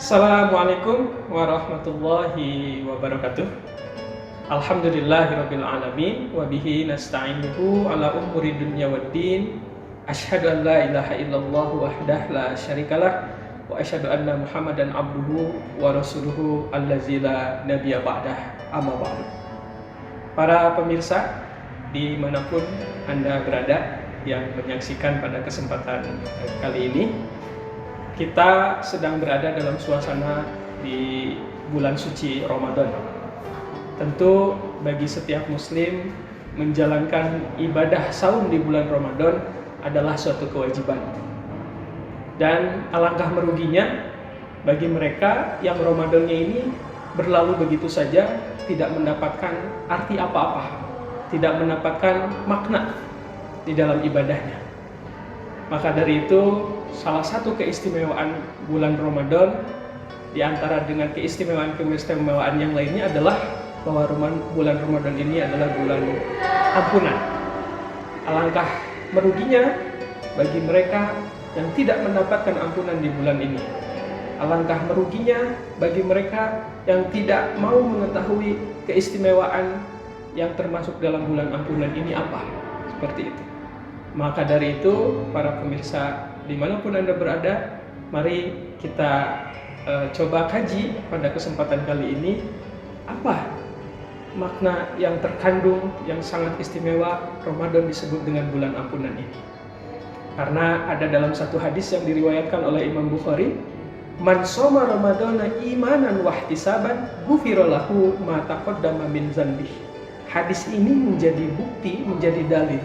Assalamualaikum warahmatullahi wabarakatuh. Alhamdulillahirabbil alamin wa bihi nasta'inuhu ala umuri dunya waddin. Asyhadu an la ilaha illallah wahdahu la syarikalah wa asyhadu anna Muhammadan abduhu wa rasuluhu allazi la nabiyya ba'dah. Amma ba'du. Para pemirsa dimanapun Anda berada yang menyaksikan pada kesempatan kali ini, kita sedang berada dalam suasana di bulan suci Ramadan. Tentu bagi setiap muslim menjalankan ibadah saum di bulan Ramadan adalah suatu kewajiban. Dan alangkah meruginya bagi mereka yang Ramadannya ini berlalu begitu saja, tidak mendapatkan arti apa-apa, tidak mendapatkan makna di dalam ibadahnya. Maka dari itu, salah satu keistimewaan bulan Ramadan di antara dengan keistimewaan yang lainnya adalah bahwa bulan Ramadan ini adalah bulan ampunan. Alangkah meruginya bagi mereka yang tidak mendapatkan ampunan di bulan ini. Alangkah meruginya bagi mereka yang tidak mau mengetahui keistimewaan yang termasuk dalam bulan ampunan ini apa. Seperti itu. Maka dari itu, para pemirsa dimanapun Anda berada, mari kita coba kaji pada kesempatan kali ini apa makna yang terkandung yang sangat istimewa Ramadan disebut dengan bulan ampunan ini. Karena ada dalam satu hadis yang diriwayatkan oleh Imam Bukhari, man shoma ramadhana imanan wahtisaban ghufira lahu ma taqaddama min dzanbihi. Hadis ini menjadi bukti, menjadi dalil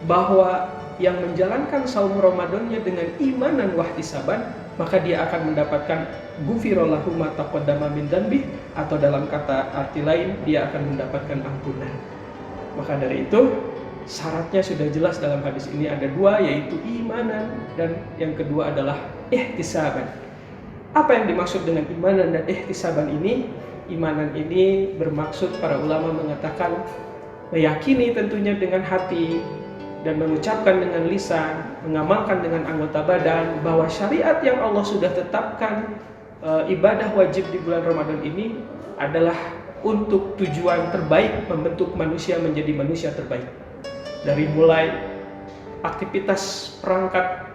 bahwa yang menjalankan saum Ramadannya dengan iman dan wahtisaban, maka dia akan mendapatkan ghufira lahu ma taqaddama min dzanbihi, atau dalam kata arti lain dia akan mendapatkan ampunan. Maka dari itu syaratnya sudah jelas dalam hadis ini ada dua, yaitu imanan dan yang kedua adalah ihtisaban. Apa yang dimaksud dengan imanan dan ihtisaban ini? Imanan ini bermaksud, para ulama mengatakan, meyakini tentunya dengan hati dan mengucapkan dengan lisan, mengamalkan dengan anggota badan bahwa syariat yang Allah sudah tetapkan, ibadah wajib di bulan Ramadan ini adalah untuk tujuan terbaik, membentuk manusia menjadi manusia terbaik. Dari mulai aktivitas perangkat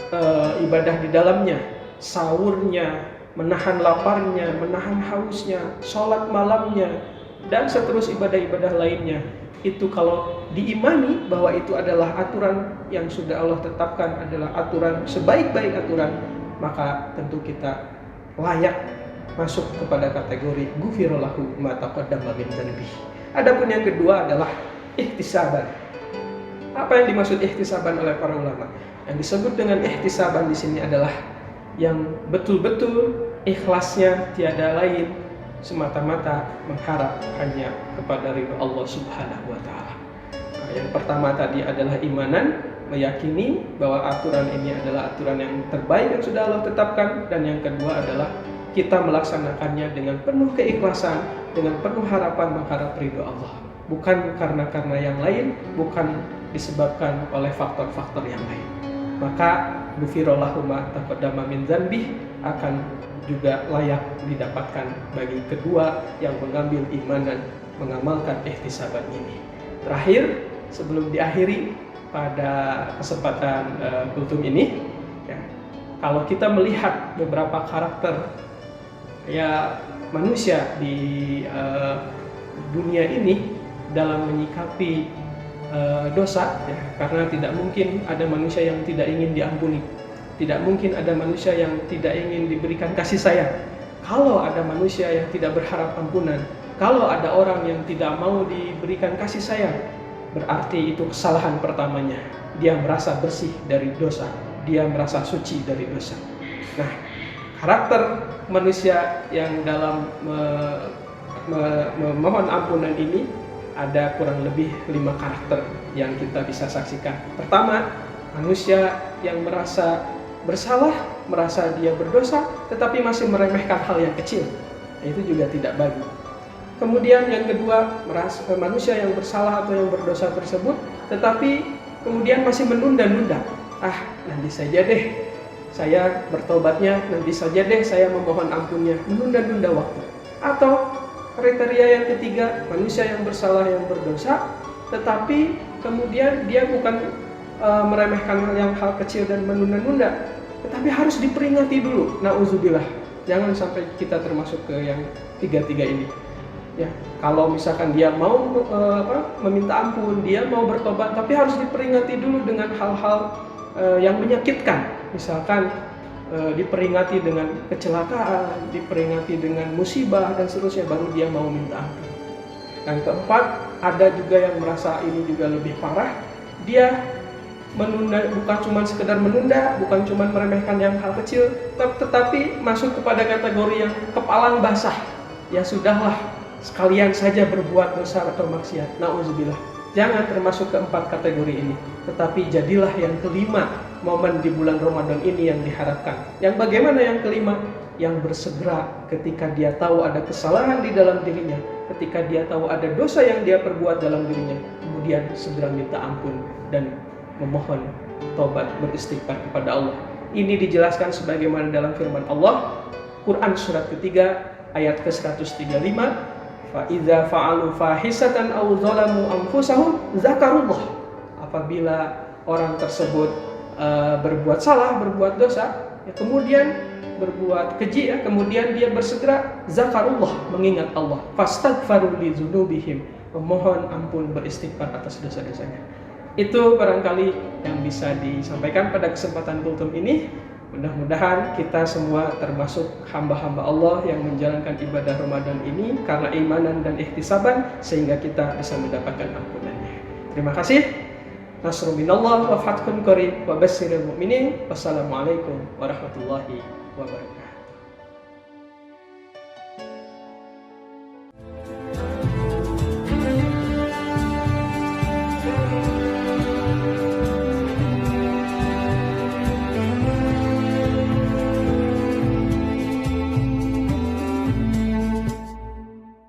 ibadah di dalamnya, sahurnya, menahan laparnya, menahan hausnya, sholat malamnya, dan seterus ibadah-ibadah lainnya. Itu kalau diimani bahwa itu adalah aturan yang sudah Allah tetapkan, adalah aturan sebaik-baik aturan, maka tentu kita layak masuk kepada kategori ghufira lahu ma taqaddama min dzanbihi. Adapun yang kedua adalah ihtisaban. Apa yang dimaksud ihtisaban oleh para ulama? Yang disebut dengan ihtisaban di sini adalah yang betul-betul ikhlasnya tiada lain, semata-mata mengharap hanya kepada ridha Allah Subhanahu wa taala. Nah, yang pertama tadi adalah imanan, meyakini bahwa aturan ini adalah aturan yang terbaik yang sudah Allah tetapkan, dan yang kedua adalah kita melaksanakannya dengan penuh keikhlasan, dengan penuh harapan mengharap ridha Allah. Bukan karena yang lain, bukan disebabkan oleh faktor-faktor yang lain. Maka ghufira lahu ma taqaddama min dzanbihi akan juga layak didapatkan bagi kedua yang mengambil iman dan mengamalkan ihtisaban ini. Terakhir, sebelum diakhiri pada kesempatan kultum ini, ya, kalau kita melihat beberapa karakter ya manusia di dunia ini dalam menyikapi dosa, ya, karena tidak mungkin ada manusia yang tidak ingin diampuni. Tidak mungkin ada manusia yang tidak ingin diberikan kasih sayang. Kalau ada manusia yang tidak berharap ampunan, kalau ada orang yang tidak mau diberikan kasih sayang, berarti itu kesalahan pertamanya. Dia merasa bersih dari dosa, dia merasa suci dari dosa. Nah, karakter manusia yang dalam memohon ampunan ini ada kurang lebih 5 karakter yang kita bisa saksikan. Pertama, manusia yang merasa bersalah, merasa dia berdosa, tetapi masih meremehkan hal yang kecil. Nah, itu juga tidak bagus. Kemudian yang kedua, manusia yang bersalah atau yang berdosa tersebut, tetapi kemudian masih menunda-nunda. Nanti saja deh, saya bertobatnya nanti saja deh, saya memohon ampunnya, menunda-nunda waktu. Atau kriteria yang ketiga, manusia yang bersalah, yang berdosa, tetapi kemudian dia bukan meremehkan hal kecil dan menunda-nunda, tetapi harus diperingati dulu. Nauzubillah, jangan sampai kita termasuk ke yang tiga-tiga ini. Ya, kalau misalkan dia mau meminta ampun, dia mau bertobat, tapi harus diperingati dulu dengan hal-hal yang menyakitkan. Misalkan diperingati dengan kecelakaan, diperingati dengan musibah dan seterusnya, baru dia mau minta ampun. Yang keempat, ada juga yang merasa ini juga lebih parah, dia menunda, bukan cuma sekedar menunda, bukan cuma meremehkan yang hal kecil, tetapi masuk kepada kategori yang kepalang basah. Ya sudahlah, sekalian saja berbuat dosa atau maksiat. Nauzubillah. Jangan termasuk keempat kategori ini, tetapi jadilah yang kelima momen di bulan Ramadan ini yang diharapkan. Yang bagaimana yang kelima? Yang bersegera ketika dia tahu ada kesalahan di dalam dirinya, ketika dia tahu ada dosa yang dia perbuat dalam dirinya, kemudian segera minta ampun dan memohon tobat, beristighfar kepada Allah. Ini dijelaskan sebagaimana dalam firman Allah, Quran surat ketiga ayat ke-135, fa idza fa'alu fahisatan aw zalamu anfusahum zakarullah. Apabila orang tersebut berbuat salah, berbuat dosa, ya, kemudian berbuat keji, ya, kemudian dia bersegera zakarullah, mengingat Allah, fastaghfaru li dzunubihim, memohon ampun, beristighfar atas dosa-dosanya. Itu barangkali yang bisa disampaikan pada kesempatan kultum ini. Mudah-mudahan kita semua termasuk hamba-hamba Allah yang menjalankan ibadah Ramadan ini karena imanan dan ihtisaban, sehingga kita bisa mendapatkan ampunannya. Terima kasih. Nasrun minallah wa fathun qarib wa basyiril mu'minin. Wassalamualaikum warahmatullahi wabarakatuh.